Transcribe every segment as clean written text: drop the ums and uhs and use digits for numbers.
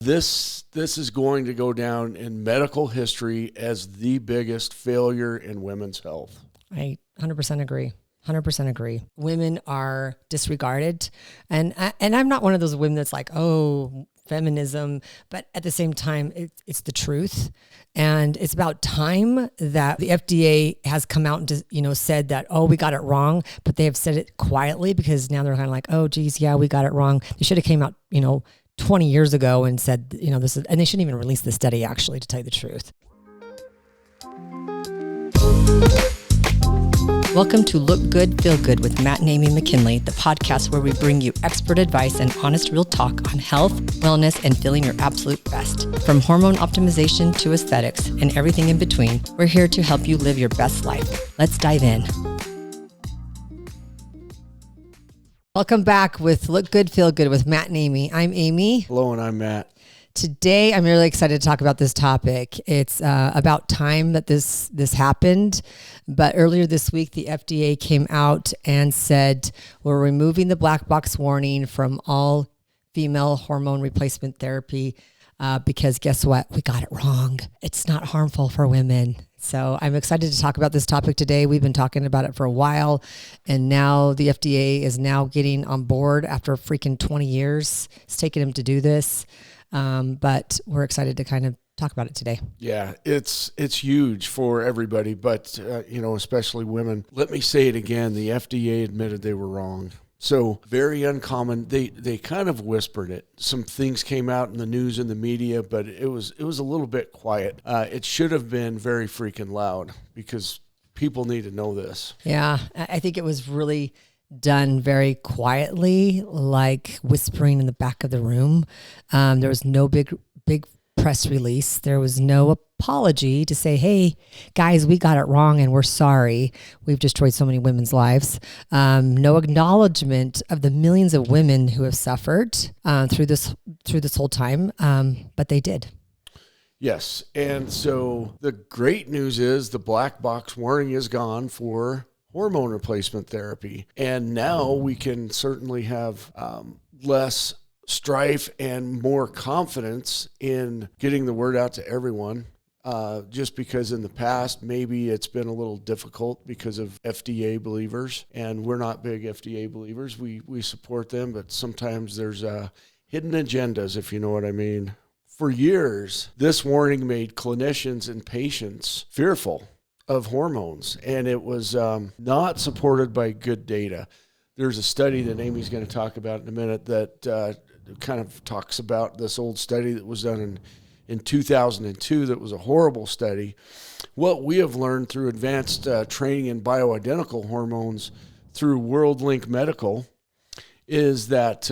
This is going to go down in medical history as the biggest failure in women's health. I 100% agree. 100% agree. Women are disregarded. And I'm not one of those women that's like, oh, feminism, but at the same time, it's the truth. And it's about time that the FDA has come out and said that, oh, we got it wrong, but they have said it quietly because now they're kind of like, oh, geez, yeah, we got it wrong. They should have came out, 20 years ago and said, this is, and they shouldn't even release the study actually, to tell you the truth. Welcome to Look Good, Feel Good with Matt and Amy McKinley, the podcast where we bring you expert advice and honest, real talk on health, wellness, and feeling your absolute best. From hormone optimization to aesthetics and everything in between, we're here to help you live your best life. Let's dive in. Welcome back with Look Good, Feel Good with Matt and Amy. I'm Amy. Hello, and I'm Matt. Today, I'm really excited to talk about this topic. It's about time that this happened. But earlier this week, the FDA came out and said, we're removing the black box warning from all female hormone replacement therapy because guess what? We got it wrong. It's not harmful for women. So I'm excited to talk about this topic today. We've been talking about it for a while, and now the FDA is now getting on board after freaking 20 years. It's taken them to do this. But we're excited to kind of talk about it today. Yeah, it's huge for everybody, but especially women. Let me say it again. The FDA admitted they were wrong. So very uncommon. They kind of whispered it. Some things came out in the news and the media, but it was a little bit quiet. It should have been very freaking loud because people need to know this. Yeah, I think it was really done very quietly, like whispering in the back of the room. There was no big press release. There was no apology to say, hey, guys, we got it wrong and we're sorry. We've destroyed so many women's lives. No acknowledgement of the millions of women who have suffered through this whole time, but they did. Yes, and so the great news is the black box warning is gone for hormone replacement therapy. And now we can certainly have less strife and more confidence in getting the word out to everyone. Just because in the past, maybe it's been a little difficult because of FDA believers, and we're not big FDA believers. We support them, but sometimes there's hidden agendas, if you know what I mean. For years, this warning made clinicians and patients fearful of hormones, and it was not supported by good data. There's a study that Amy's going to talk about in a minute that kind of talks about this old study that was done in 2002 that was a horrible study. What we have learned through advanced training in bioidentical hormones through WorldLink Medical is that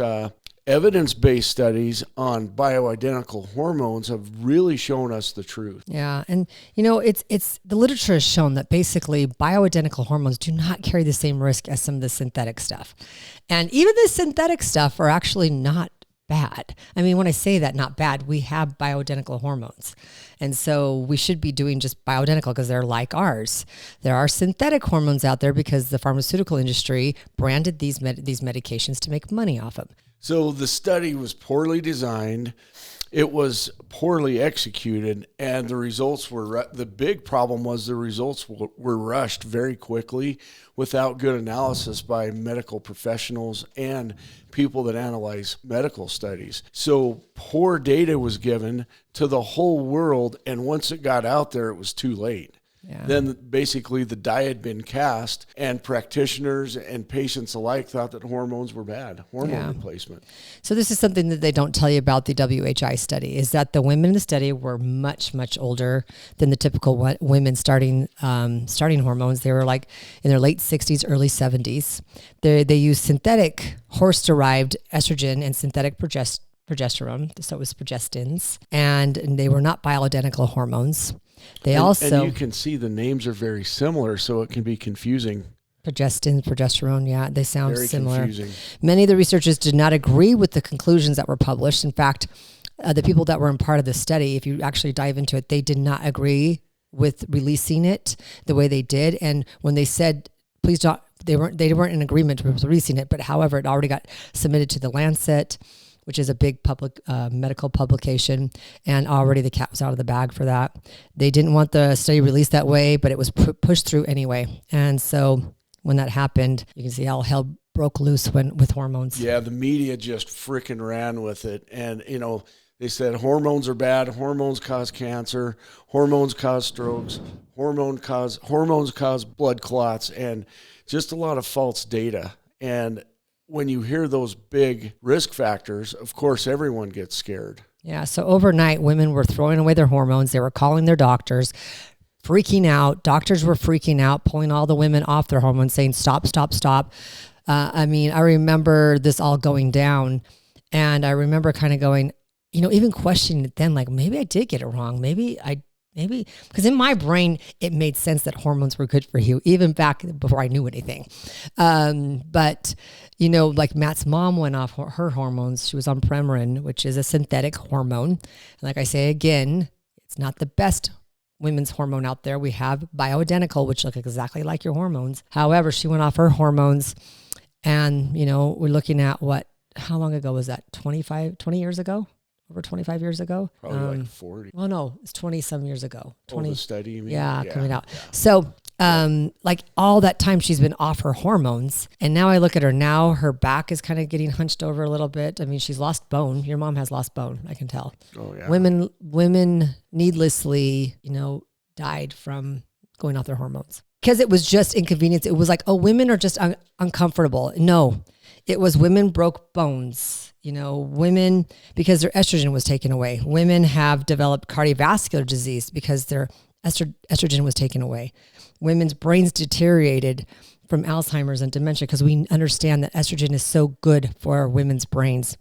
evidence-based studies on bioidentical hormones have really shown us the truth. Yeah, and it's the literature has shown that basically bioidentical hormones do not carry the same risk as some of the synthetic stuff. And even the synthetic stuff are actually not bad. I mean, when I say that, not bad, we have bioidentical hormones. And so we should be doing just bioidentical because they're like ours. There are synthetic hormones out there because the pharmaceutical industry branded these medications to make money off them. So the study was poorly designed, it was poorly executed, and the results were, the big problem was the results were rushed very quickly without good analysis by medical professionals and people that analyze medical studies. So poor data was given to the whole world, and once it got out there, it was too late. Yeah. Then basically the die had been cast, and practitioners and patients alike thought that hormones were bad, hormone replacement. So this is something that they don't tell you about the WHI study, is that the women in the study were much, much older than the typical women starting hormones. They were like in their late 60s, early 70s. They used synthetic horse-derived estrogen and synthetic progesterone, so it was progestins, and they were not bioidentical hormones. And you can see the names are very similar, so it can be confusing. Progestin, progesterone, yeah, they sound very similar. Confusing. Many of the researchers did not agree with the conclusions that were published. In fact, the people that were in part of the study, if you actually dive into it, they did not agree with releasing it the way they did. And when they said, please don't, they weren't in agreement with releasing it, but however, it already got submitted to the Lancet, which is a big public medical publication, and already the cat was out of the bag for that. They didn't want the study released that way, but it was pushed through anyway. And so when that happened, you can see how hell broke loose with hormones. Yeah, the media just freaking ran with it. And, they said hormones are bad, hormones cause cancer, hormones cause strokes, hormones cause blood clots, and just a lot of false data. And when you hear those big risk factors, of course, everyone gets scared. Yeah, so overnight, women were throwing away their hormones. They were calling their doctors, freaking out. Doctors were freaking out, pulling all the women off their hormones, saying, stop, stop, stop. I remember this all going down, and I remember kind of going, even questioning it then, like, maybe I did get it wrong. Maybe, because in my brain, it made sense that hormones were good for you, even back before I knew anything. But, like Matt's mom went off her hormones. She was on Premarin, which is a synthetic hormone. And like I say again, it's not the best women's hormone out there. We have Bioidentical, which look exactly like your hormones. However, she went off her hormones, and, we're looking at how long ago was that? 20 years ago? Over 25 years ago? Probably like 40. Well, no, it's 20-some years ago. The study, you mean? Yeah, coming out. Yeah. So, like all that time she's been off her hormones, and now I look at her now, her back is kind of getting hunched over a little bit. I mean, she's lost bone. Your mom has lost bone, I can tell. Oh, yeah. Women needlessly, died from going off their hormones. Because it was just inconvenience. It was like, oh, women are just uncomfortable. No, it was women broke bones. Women, because their estrogen was taken away. Women have developed cardiovascular disease because their estrogen was taken away. Women's brains deteriorated from Alzheimer's and dementia because we understand that estrogen is so good for women's brains.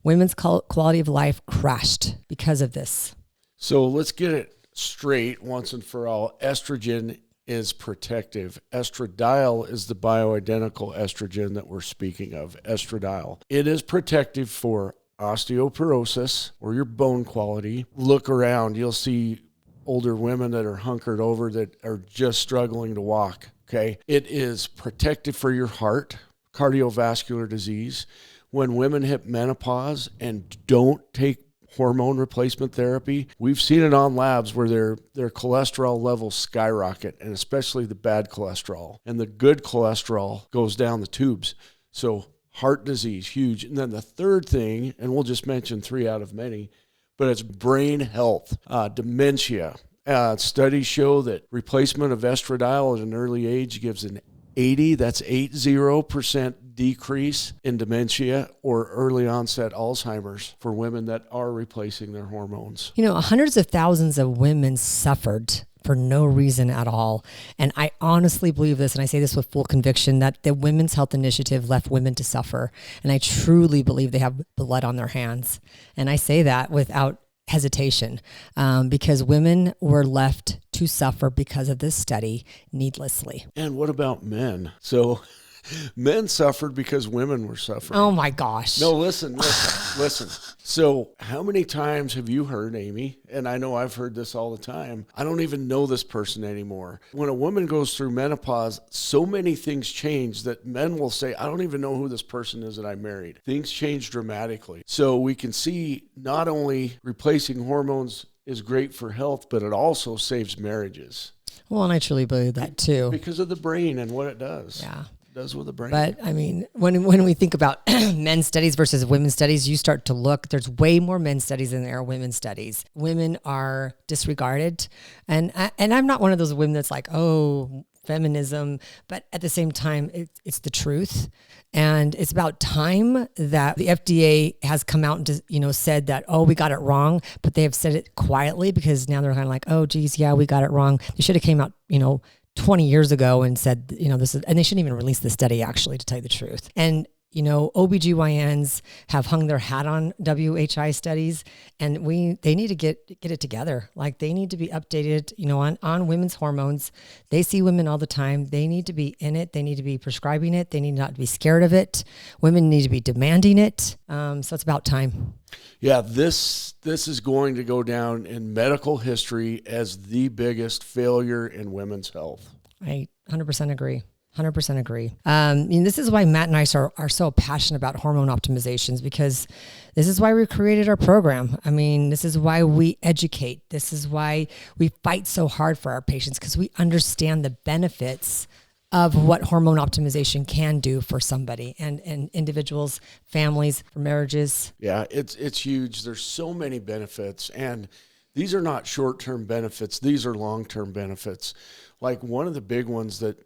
Women's quality of life crashed because of this. So let's get it straight once and for all. Estrogen is protective. Estradiol is the bioidentical estrogen that we're speaking of, estradiol. It is protective for osteoporosis or your bone quality. Look around, you'll see older women that are hunkered over that are just struggling to walk, okay? It is protective for your heart, cardiovascular disease. When women hit menopause and don't take hormone replacement therapy, we've seen it on labs where their cholesterol levels skyrocket, and especially the bad cholesterol. And the good cholesterol goes down the tubes. So heart disease, huge. And then the third thing, and we'll just mention 3 out of many, but it's brain health, dementia. Studies show that replacement of estradiol at an early age gives an 80% decrease in dementia or early onset Alzheimer's for women that are replacing their hormones. Hundreds of thousands of women suffered for no reason at all. And I honestly believe this, and I say this with full conviction, that the Women's Health Initiative left women to suffer. And I truly believe they have blood on their hands. And I say that without hesitation, because women were left to suffer because of this study needlessly. And what about men? So men suffered because women were suffering. Oh my gosh. No, listen. So how many times have you heard, Amy, and I know I've heard this all the time, I don't even know this person anymore. When a woman goes through menopause, so many things change that men will say, I don't even know who this person is that I married. Things change dramatically. So we can see not only replacing hormones is great for health, but it also saves marriages. Well, and I truly believe that too. Because of the brain and what it does. Yeah. Does with the brain. But I mean, when we think about men's studies versus women's studies, you start to look, there's way more men's studies than there are women's studies. Women are disregarded. And I'm not one of those women that's like, oh, feminism, but at the same time, it's the truth. And it's about time that the FDA has come out and said that, oh, we got it wrong, but they have said it quietly because now they're kind of like, oh, geez, yeah, we got it wrong. They should have came out, 20 years ago and said, this is, and they shouldn't even release the study actually, to tell you the truth. And, OBGYNs have hung their hat on WHI studies, and they need to get it together. Like, they need to be updated, on women's hormones. They see women all the time. They need to be in it. They need to be prescribing it. They need not to be scared of it. Women need to be demanding it. So it's about time. Yeah, this is going to go down in medical history as the biggest failure in women's health. I 100% agree. 100% agree. And this is why Matt and I are so passionate about hormone optimizations, because this is why we created our program. I mean, this is why we educate. This is why we fight so hard for our patients, because we understand the benefits of what hormone optimization can do for somebody and individuals, families, for marriages. Yeah, it's huge. There's so many benefits, and these are not short-term benefits. These are long-term benefits. Like one of the big ones that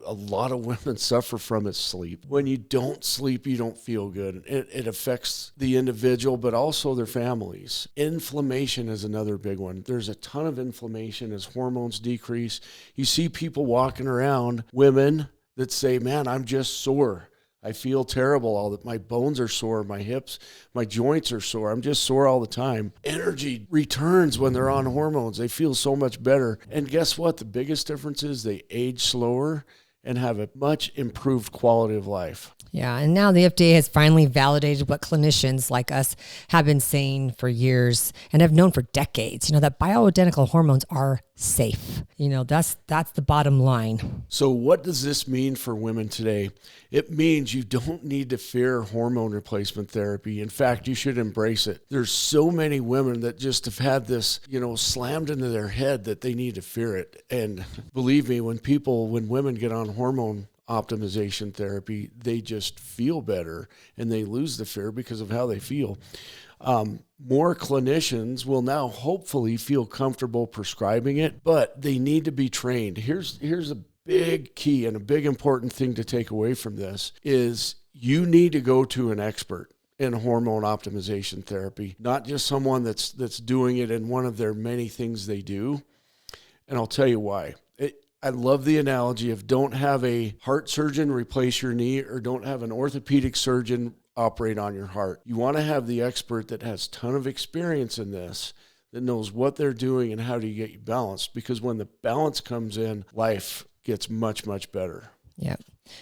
a lot of women suffer from is sleep. When you don't sleep, you don't feel good. It affects the individual, but also their families. Inflammation is another big one. There's a ton of inflammation as hormones decrease. You see people walking around, women that say, man, I'm just sore. I feel terrible. My bones are sore, my hips, my joints are sore. I'm just sore all the time. Energy returns when they're on hormones. They feel so much better. And guess what? The biggest difference is they age slower and have a much improved quality of life. Yeah, and now the FDA has finally validated what clinicians like us have been saying for years and have known for decades, that bioidentical hormones are safe. That's the bottom line. So what does this mean for women today? It means you don't need to fear hormone replacement therapy. In fact, you should embrace it. There's so many women that just have had this, slammed into their head that they need to fear it. And believe me, when women get on hormone optimization therapy, they just feel better and they lose the fear because of how they feel. More clinicians will now hopefully feel comfortable prescribing it, but they need to be trained. Here's a big key and a big important thing to take away from this is you need to go to an expert in hormone optimization therapy, not just someone that's doing it in one of their many things they do. And I'll tell you why. I love the analogy of don't have a heart surgeon replace your knee or don't have an orthopedic surgeon operate on your heart. You want to have the expert that has a ton of experience in this, that knows what they're doing and how do you get you balanced, because when the balance comes in, life gets much, much better. Yeah.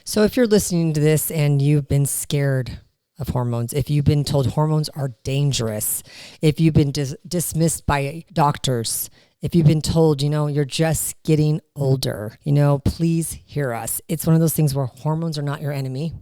So if you're listening to this and you've been scared of hormones, if you've been told hormones are dangerous, if you've been dismissed by doctors, if you've been told, you're just getting older, please hear us. It's one of those things where hormones are not your enemy.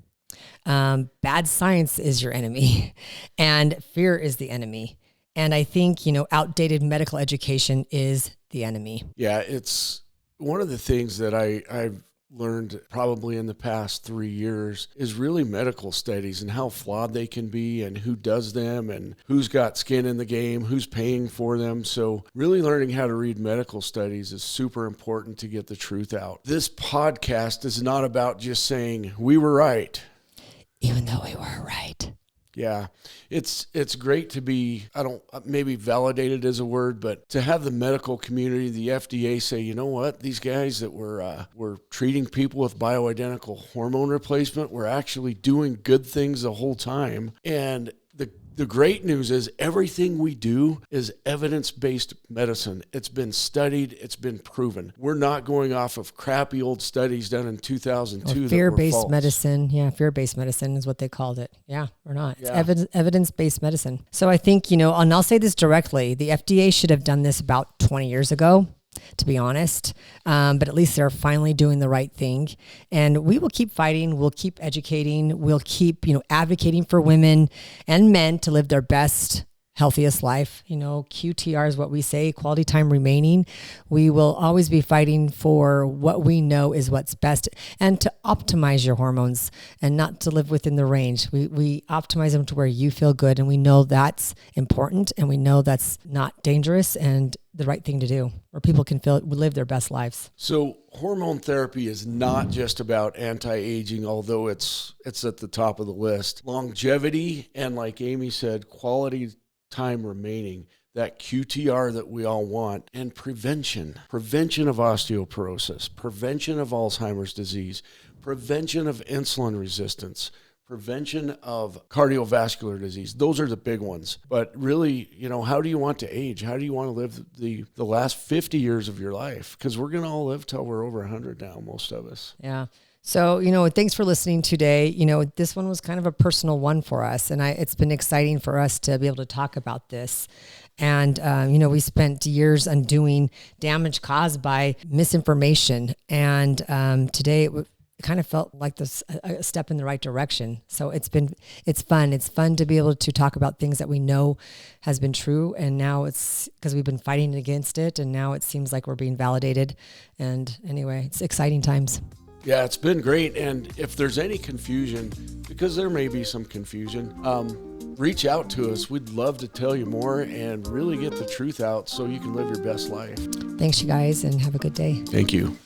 Bad science is your enemy and fear is the enemy. And I think, outdated medical education is the enemy. Yeah, it's one of the things that I've learned probably in the past 3 years is really medical studies and how flawed they can be and who does them and who's got skin in the game, who's paying for them. So really learning how to read medical studies is super important to get the truth out. This podcast is not about just saying we were right. Even though we were right. Yeah, it's great to be, maybe validated is a word, but to have the medical community, the FDA say, you know what, these guys that were treating people with bioidentical hormone replacement were actually doing good things the whole time. And the great news is everything we do is evidence-based medicine. It's been studied. It's been proven. We're not going off of crappy old studies done in 2002. Fear-based medicine. Yeah, fear-based medicine is what they called it. Yeah, we're not. It's evidence-based medicine. So I think, and I'll say this directly, the FDA should have done this about 20 years ago, to be honest. But at least they're finally doing the right thing. And we will keep fighting. We'll keep educating. We'll keep, advocating for women and men to live their best, healthiest life. QTR is what we say, quality time remaining. We will always be fighting for what we know is what's best and to optimize your hormones and not to live within the range. We optimize them to where you feel good, and we know that's important, and we know that's not dangerous and the right thing to do, where people can live their best lives. So hormone therapy is not just about anti-aging, although it's at the top of the list. Longevity and, like Amy said, quality time remaining, that QTR that we all want, and prevention of osteoporosis, prevention of Alzheimer's disease, prevention of insulin resistance, prevention of cardiovascular disease. Those are the big ones. But really, how do you want to age? How do you want to live the last 50 years of your life? Because we're going to all live till we're over 100 now, most of us. Yeah. So, thanks for listening today. This one was kind of a personal one for us, and it's been exciting for us to be able to talk about this. And, we spent years undoing damage caused by misinformation. And today kind of felt like this a step in the right direction. So it's fun. It's fun to be able to talk about things that we know has been true. And now it's because we've been fighting against it. And now it seems like we're being validated. And anyway, it's exciting times. Yeah, it's been great. And if there's any confusion, because there may be some confusion, reach out to us. We'd love to tell you more and really get the truth out so you can live your best life. Thanks, you guys, and have a good day. Thank you.